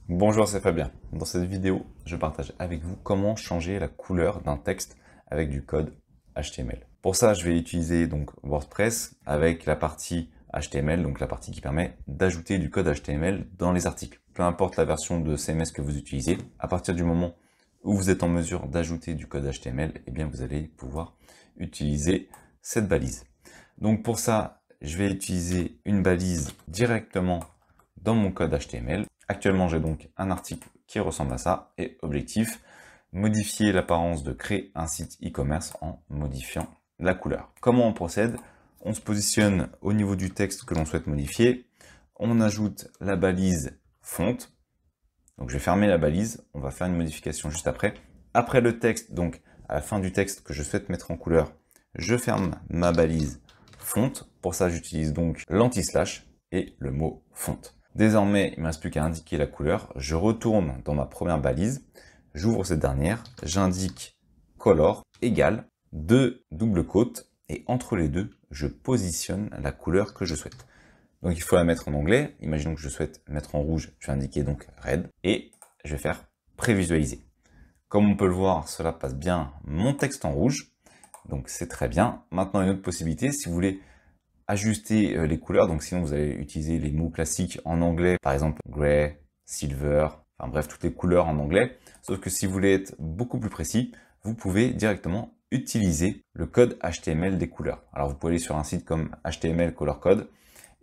Bonjour, c'est Fabien. Dans cette vidéo, je partage avec vous comment changer la couleur d'un texte avec du code HTML. Pour ça, je vais utiliser donc WordPress avec la partie HTML, donc la partie qui permet d'ajouter du code HTML dans les articles. Peu importe la version de CMS que vous utilisez, à partir du moment où vous êtes en mesure d'ajouter du code HTML, eh bien vous allez pouvoir utiliser cette balise. Donc pour ça, je vais utiliser une balise directement dans mon code HTML. Actuellement, j'ai donc un article qui ressemble à ça et objectif, modifier l'apparence de créer un site e-commerce en modifiant la couleur. Comment on procède? On se positionne au niveau du texte que l'on souhaite modifier. On ajoute la balise fonte. Donc je vais fermer la balise. On va faire une modification juste après. Après le texte, donc à la fin du texte que je souhaite mettre en couleur, je ferme ma balise fonte. Pour ça, j'utilise donc l'anti-slash et le mot fonte. Désormais, il ne me reste plus qu'à indiquer la couleur. Je retourne dans ma première balise, j'ouvre cette dernière, j'indique color égale 2 double côtes et entre les deux, je positionne la couleur que je souhaite. Donc il faut la mettre en anglais. Imaginons que je souhaite mettre en rouge, je vais indiquer donc red et je vais faire prévisualiser. Comme on peut le voir, cela passe bien mon texte en rouge. Donc c'est très bien. Maintenant, une autre possibilité, si vous voulez ajuster les couleurs, donc sinon vous allez utiliser les mots classiques en anglais, par exemple grey, silver, enfin bref, toutes les couleurs en anglais. Sauf que si vous voulez être beaucoup plus précis, vous pouvez directement utiliser le code HTML des couleurs. Alors vous pouvez aller sur un site comme HTML Color Code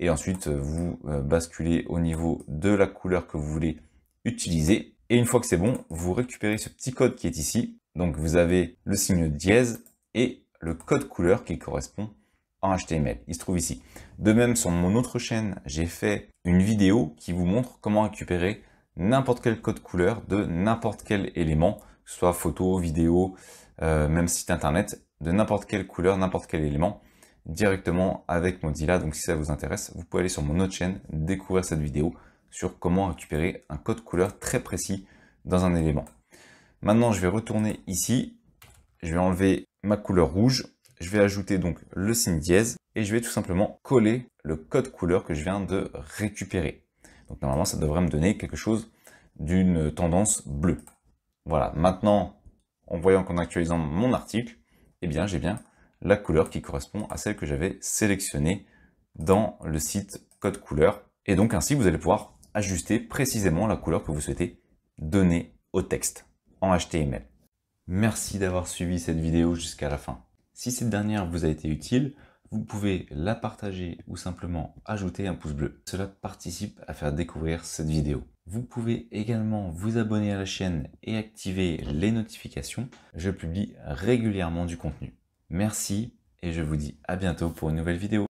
et ensuite vous basculez au niveau de la couleur que vous voulez utiliser. Et une fois que c'est bon, vous récupérez ce petit code qui est ici. Donc vous avez le signe dièse et le code couleur qui correspond en HTML. Il se trouve ici. De même, sur mon autre chaîne, j'ai fait une vidéo qui vous montre comment récupérer n'importe quel code couleur de n'importe quel élément, que ce soit photo, vidéo, même site internet, de n'importe quelle couleur, n'importe quel élément, directement avec Mozilla. Donc si ça vous intéresse, vous pouvez aller sur mon autre chaîne, découvrir cette vidéo sur comment récupérer un code couleur très précis dans un élément. Maintenant, je vais retourner ici, je vais enlever ma couleur rouge, je vais ajouter donc le signe dièse et je vais tout simplement coller le code couleur que je viens de récupérer. Donc normalement, ça devrait me donner quelque chose d'une tendance bleue. Voilà, maintenant, en voyant qu'en actualisant mon article, eh bien, j'ai bien la couleur qui correspond à celle que j'avais sélectionnée dans le site code couleur. Et donc ainsi, vous allez pouvoir ajuster précisément la couleur que vous souhaitez donner au texte en HTML. Merci d'avoir suivi cette vidéo jusqu'à la fin. Si cette dernière vous a été utile, vous pouvez la partager ou simplement ajouter un pouce bleu. Cela participe à faire découvrir cette vidéo. Vous pouvez également vous abonner à la chaîne et activer les notifications. Je publie régulièrement du contenu. Merci et je vous dis à bientôt pour une nouvelle vidéo.